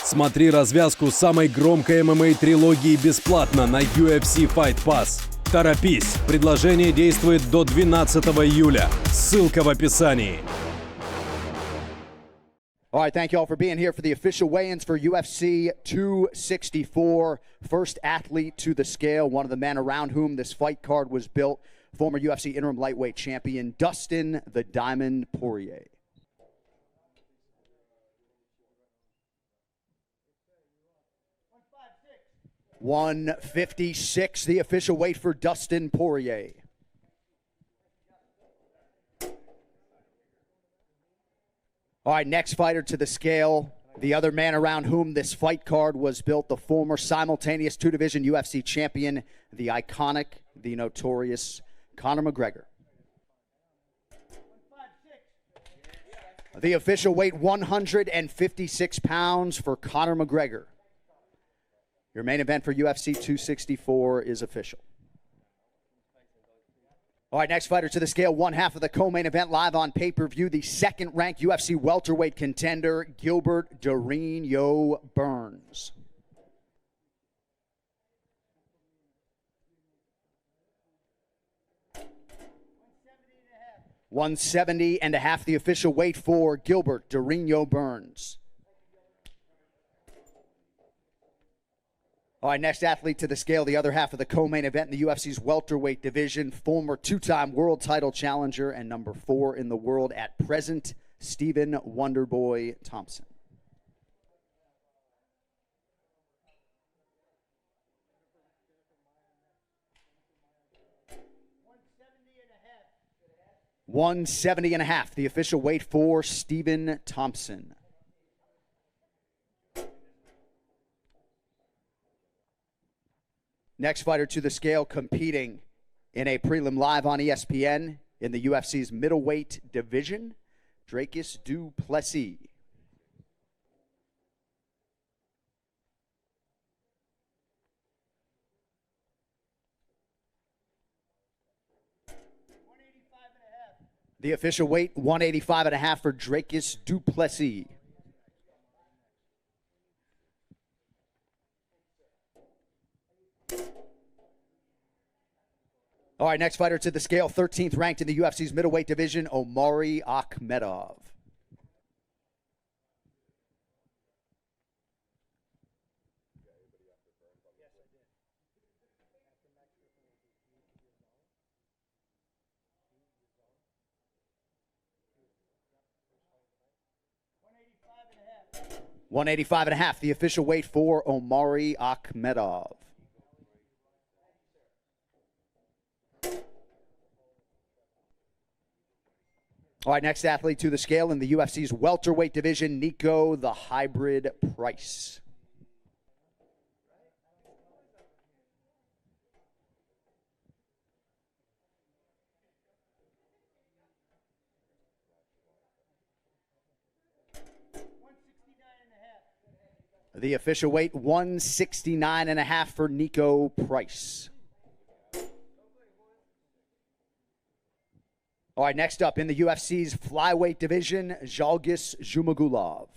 Смотри развязку самой громкой ММА-трилогии бесплатно на UFC Fight Pass. Торопись, предложение действует до 12 июля. Ссылка в описании. All right, thank you all for being here for the official weigh-ins for UFC 264. First athlete to the scale, one of the men around whom this fight card was built, former UFC interim lightweight champion Dustin the Diamond Porье. $156, the official weight for Dustin Porье. All right, next fighter to the scale, the other man around whom this fight card was built, the former simultaneous two-division UFC champion, the iconic, the notorious Conor McGregor. The official weight, 156 pounds for Conor McGregor. Your main event for UFC 264 is official. All right, next fighter to the scale, one half of the co-main event live on pay-per-view, the second-ranked UFC welterweight contender, Gilbert Durinho Burns. $170.5, the official weight for Gilbert Durinho Burns. All right, next athlete to the scale, the other half of the co-main event in the UFC's welterweight division, former two-time world title challenger and number 4 in the world at present, Stephen Wonderboy Thompson. $170.5, the official weight for Stephen Thompson. Next fighter to the scale, competing in a prelim live on ESPN in the UFC's middleweight division, Dricus du Plessis. The official weight, 185.5 for Dricus du Plessis. All right, next fighter to the scale, 13th ranked in the UFC's middleweight division, Omari Akhmedov. $185.5, the official weight for Omari Akhmedov. All right, next athlete to the scale in the UFC's welterweight division, Nico the Hybrid Price. The official weight, 169.5 for Nico Price. All right, next up in the UFC's flyweight division, Zhalgas Zhumagulov.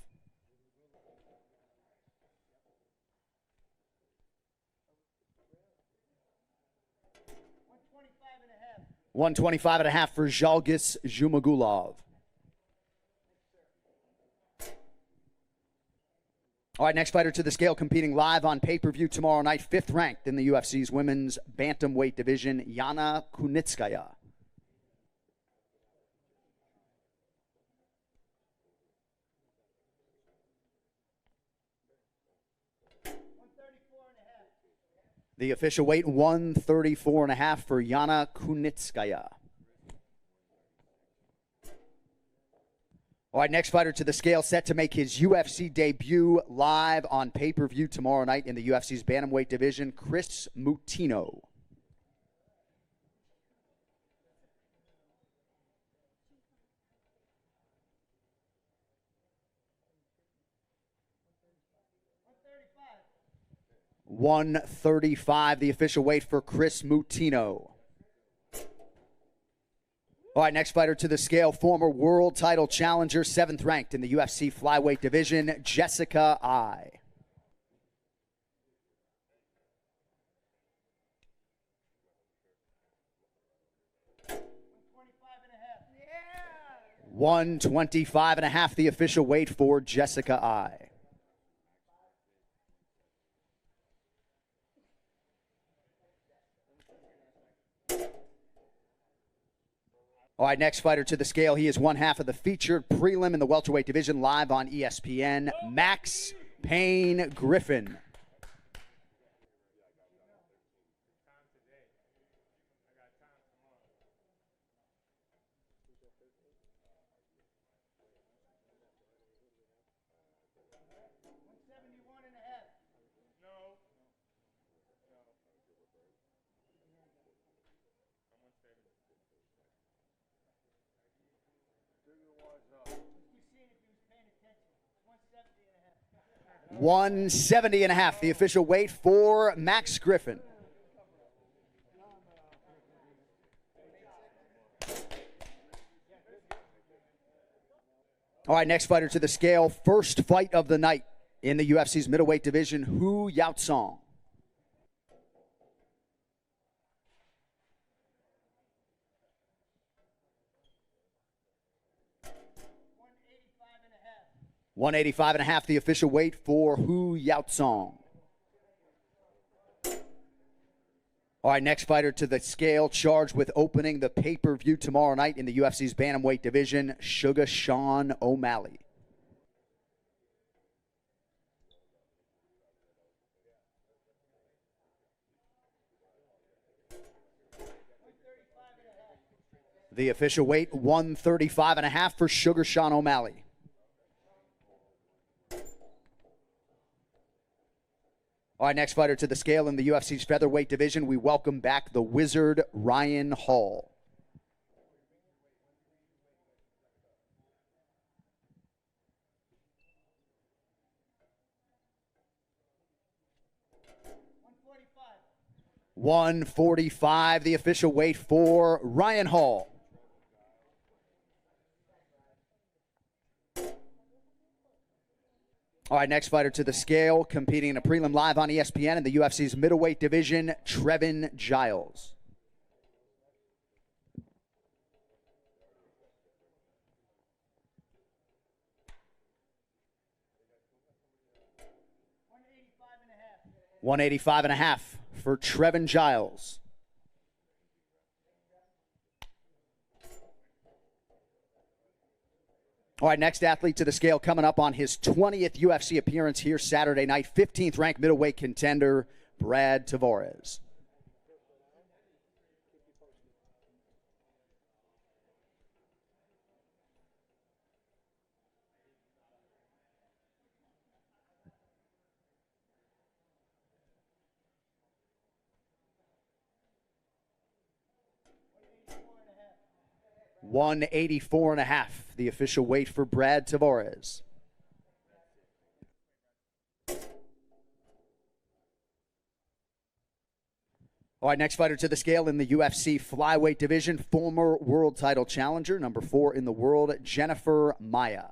$125.5 for Zhalgas Zhumagulov. All right, next fighter to the scale, competing live on pay-per-view tomorrow night, 5th ranked in the UFC's women's bantamweight division, Yana Kunitskaya. The official weight, 134.5 for Yana Kunitskaya. All right, next fighter to the scale, set to make his UFC debut live on pay-per-view tomorrow night in the UFC's bantamweight division, Chris Mutino. $135, the official weight for Chris Mutino. All right, next fighter to the scale, former world title challenger, 7th ranked in the UFC flyweight division, Jessica Eye. 125.5, the official weight for Jessica I. All right, next fighter to the scale. He is one half of the featured prelim in the welterweight division, live on ESPN. Max Payne Griffin. $170.5, the official weight for Max Griffin. All right, next fighter to the scale. First fight of the night in the UFC's middleweight division, Hu Yaotsong. $185.5, the official weight for Hu Yaotsong. All right, next fighter to the scale, charged with opening the pay-per-view tomorrow night in the UFC's bantamweight division, Sugar Sean O'Malley. The official weight, 135.5 for Sugar Sean O'Malley. All right, next fighter to the scale in the UFC's featherweight division, we welcome back the Wizard, Ryan Hall. $145, the official weight for Ryan Hall. All right, next fighter to the scale, competing in a prelim live on ESPN in the UFC's middleweight division, Trevin Giles. $185.5 for Trevin Giles. All right, next athlete to the scale coming up on his 20th UFC appearance here Saturday night, 15th ranked middleweight contender, Brad Tavares. $184.5, the official weight for Brad Tavares. All right, next fighter to the scale in the UFC flyweight division, former world title challenger, number 4 in the world, Jennifer Maia.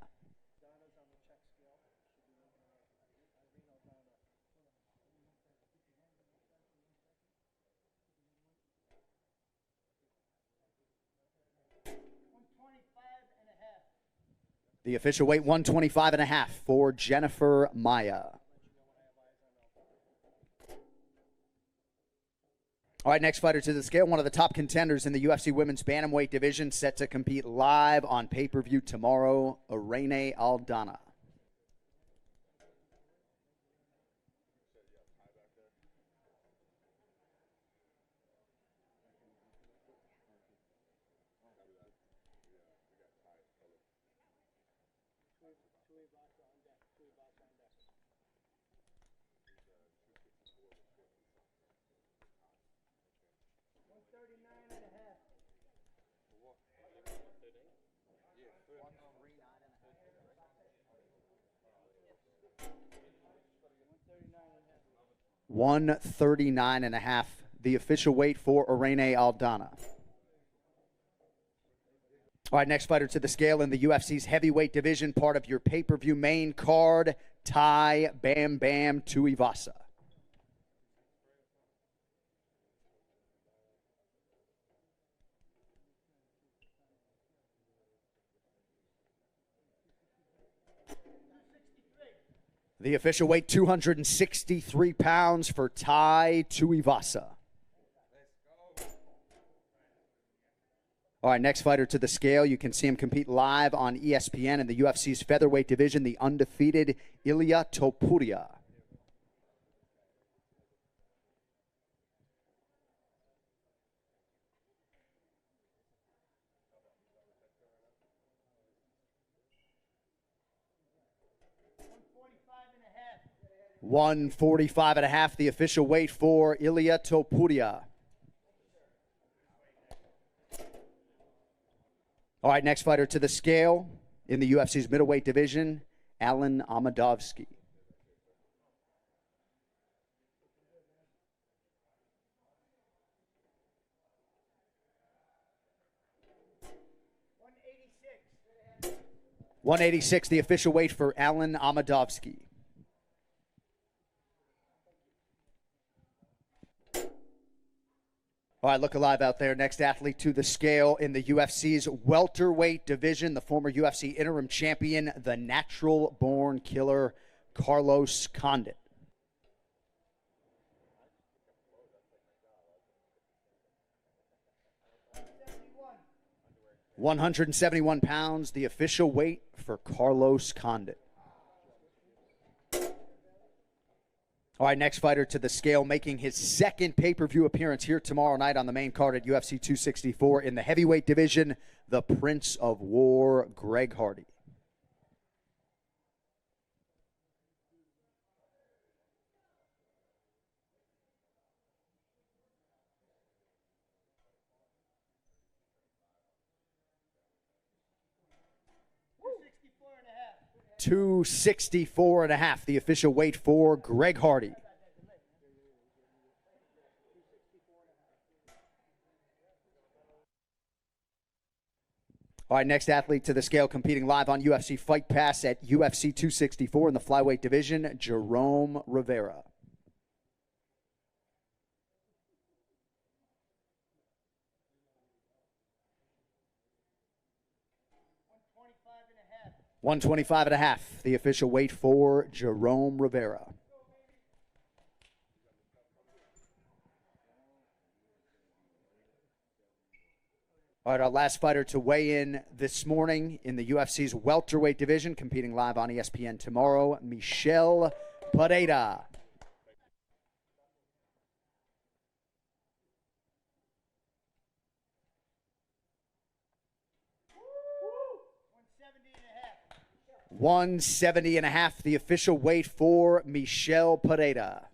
The official weight, 125.5 for Jennifer Maia. All right, next fighter to the scale, one of the top contenders in the UFC women's bantamweight division, set to compete live on pay-per-view tomorrow, Irene Aldana. $139.5, the official weight for Irene Aldana. All right, next fighter to the scale in the UFC's heavyweight division, part of your pay-per-view main card, Tai Bam Bam Tuivasa. The official weight, 263 pounds for Tai Tuivasa. All right, next fighter to the scale. You can see him compete live on ESPN in the UFC's featherweight division, the undefeated Ilia Topuria. $145.5, the official weight for Ilia Topuria. All right, next fighter to the scale in the UFC's middleweight division, Alen Amadovsky. $186, the official weight for Alen Amadovsky. All right, look alive out there. Next athlete to the scale in the UFC's welterweight division, the former UFC interim champion, the natural-born killer, Carlos Condit. £171, the official weight for Carlos Condit. All right, next fighter to the scale, making his second pay-per-view appearance here tomorrow night on the main card at UFC 264 in the heavyweight division, the Prince of War, Greg Hardy. $264.5, the official weight for Greg Hardy. All right, next athlete to the scale, competing live on UFC Fight Pass at UFC 264 in the flyweight division, Jerome Rivera. $125.5, the official weight for Jerome Rivera. All right, our last fighter to weigh in this morning in the UFC's welterweight division, competing live on ESPN tomorrow, Michel Pereira. $170.5, the official weight for Michel Pereira.